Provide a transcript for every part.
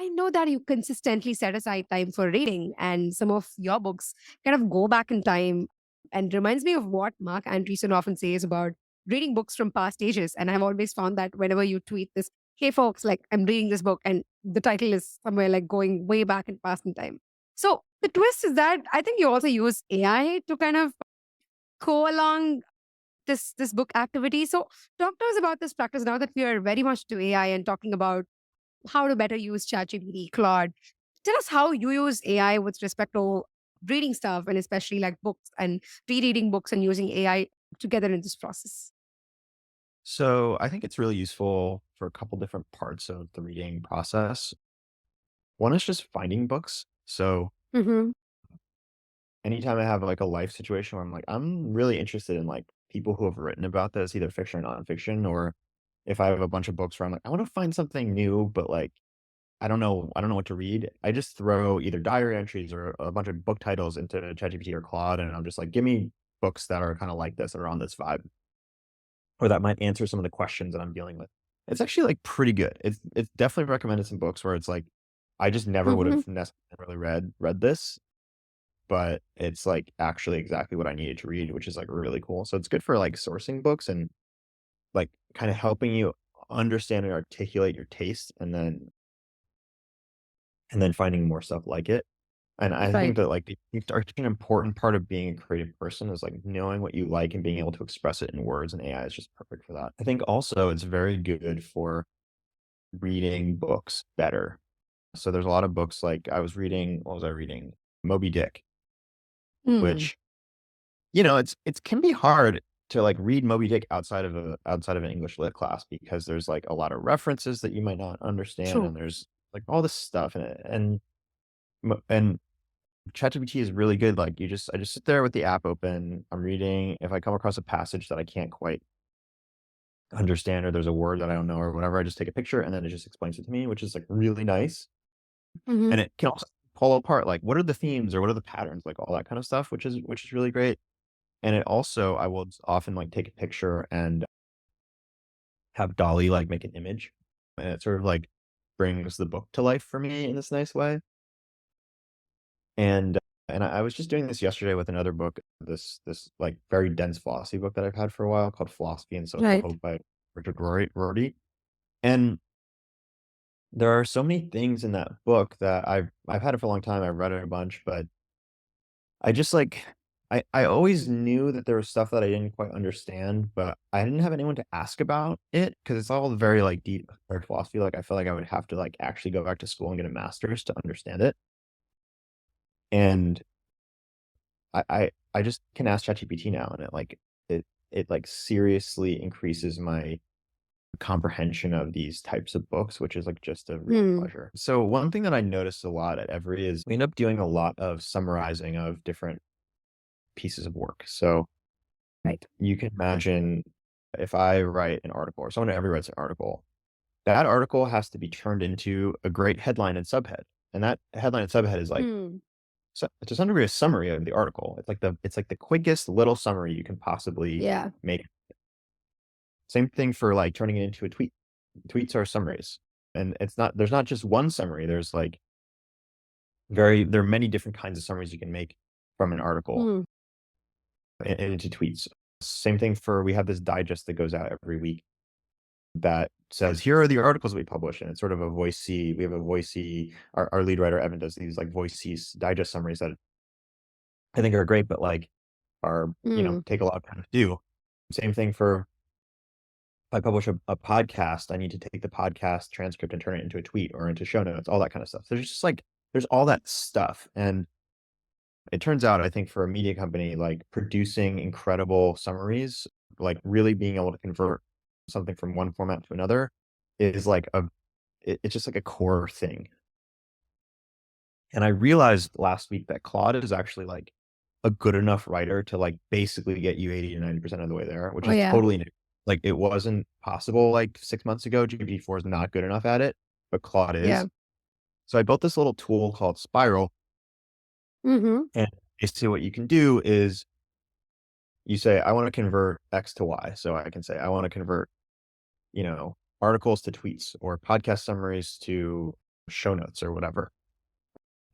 I know that you consistently set aside time for reading, and some of your books kind of go back in time and reminds me of what Mark Andreessen often says about reading books from past ages. And I've always found that whenever you tweet this, hey folks, like I'm reading this book, and the title is somewhere like going way back in past in time. So the twist is that I think you also use AI to kind of go along this book activity. So talk to us about this practice now that we are very much to AI and talking about how to better use ChatGPT, Claude. Tell us how you use AI with respect to reading stuff and especially like books and rereading books and using AI together in this process. So I think it's really useful for a couple different parts of the reading process. One is just finding books. So Hmm. anytime I have like a life situation where I'm really interested in like people who have written about this, either fiction or nonfiction, or if I have a bunch of books where I'm like, I want to find something new, but like I don't know what to read. I just throw either diary entries or a bunch of book titles into ChatGPT or Claude, and I'm just like, give me books that are kind of like this, that are on this vibe, or that might answer some of the questions that I'm dealing with. It's actually like pretty good. It's definitely recommended some books where it's like I just never would Hmm. have necessarily read this, but it's like actually exactly what I needed to read, which is like really cool. So it's good for like sourcing books and like kind of helping you understand and articulate your taste, and then finding more stuff like it. And I think Right. that like I think an important part of being a creative person is like knowing what you like and being able to express it in words, and AI is just perfect for that. I think also it's very good for reading books better. So there's a lot of books like I was reading, what was I reading? Moby Dick, Mm. which, it can be hard to like read Moby Dick outside of an English lit class because there's like a lot of references that you might not understand, True. and there's like all this stuff in it. And ChatGPT is really good. Like I just sit there with the app open. I'm reading. If I come across a passage that I can't quite understand, or there's a word that I don't know or whatever, I just take a picture and then it just explains it to me, which is like really nice. Hmm. And it can also pull apart like what are the themes or what are the patterns, like all that kind of stuff, which is really great. And it also I will often like take a picture and have Dolly like make an image, and it sort of like brings the book to life for me in this nice way. And I was just doing this yesterday with another book, this, like, very dense philosophy book that I've had for a while called Philosophy and Social Right. Hope by Richard Rorty, and there are so many things in that book that I've had it for a long time, I've read it a bunch, but I just, like I always knew that there was stuff that I didn't quite understand, but I didn't have anyone to ask about it because it's all very, like, deep hard philosophy. Like, I feel like I would have to, like, actually go back to school and get a master's to understand it, and I just can ask ChatGPT now, and it, like, seriously increases my comprehension of these types of books, which is, like, just a real Mm. pleasure. So one thing that I noticed a lot at Every is we end up doing a lot of summarizing of different pieces of work. So Right. you can imagine if I write an article or someone at Every writes an article, that article has to be turned into a great headline and subhead, and that headline and subhead is, like, Mm. so to some degree, a summary of the article. It's like the quickest little summary you can possibly Yeah. make. Same thing for, like, turning it into a tweet. Tweets are summaries, and there's not just one summary, there's, like, there are many different kinds of summaries you can make from an article Mm. into tweets. Same thing for we have this digest that goes out every week that says, "Here are the articles we publish," and it's sort of a voicey we have a voicey our lead writer, Evan, does these, like, voicey digest summaries that I think are great, but, like, are, Mm. take a lot of time to do. Same thing for if I publish a podcast, I need to take the podcast transcript and turn it into a tweet or into show notes, all that kind of stuff. There's just like there's all that stuff. And it turns out, I think for a media company, like producing incredible summaries, like really being able to convert something from one format to another is like it's just like a core thing. And I realized last week that Claude is actually like a good enough writer to like basically get you 80 to 90% of the way there, which Oh is yeah. totally new. Like it wasn't possible like 6 months ago. GPT-4 is not good enough at it, but Claude Yeah. is. So I built this little tool called Spiral. Hmm. And basically what you can do is you say, I want to convert X to Y. So I can say, I want to convert, articles to tweets or podcast summaries to show notes or whatever.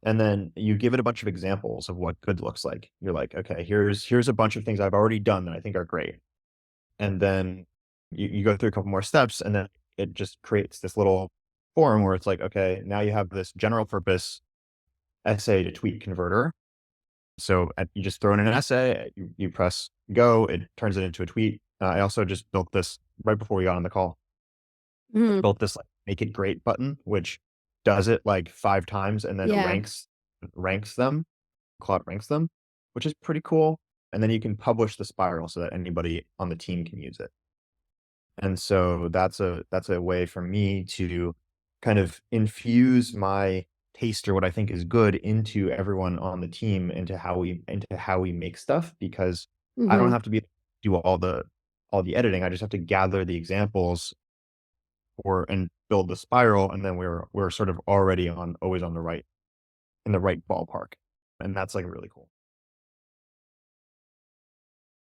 And then you give it a bunch of examples of what good looks like. You're like, okay, here's a bunch of things I've already done that I think are great. And then you go through a couple more steps, and then it just creates this little form where it's like, okay, now you have this general purpose essay to tweet converter. So you just throw in an essay, you press go, it turns it into a tweet. I also just built this right before we got on the call. Mhm. Built this like make it great button, which does it like 5 times and then Yeah. ranks them. Claude ranks them, which is pretty cool. And then you can publish the spiral so that anybody on the team can use it. And so that's a way for me to kind of infuse my taste or what I think is good into everyone on the team, into how we make stuff, because I don't Mhm. have to do all the editing. I just have to gather the examples and build the spiral, and then we're sort of already always on the right in the right ballpark. And that's like really cool.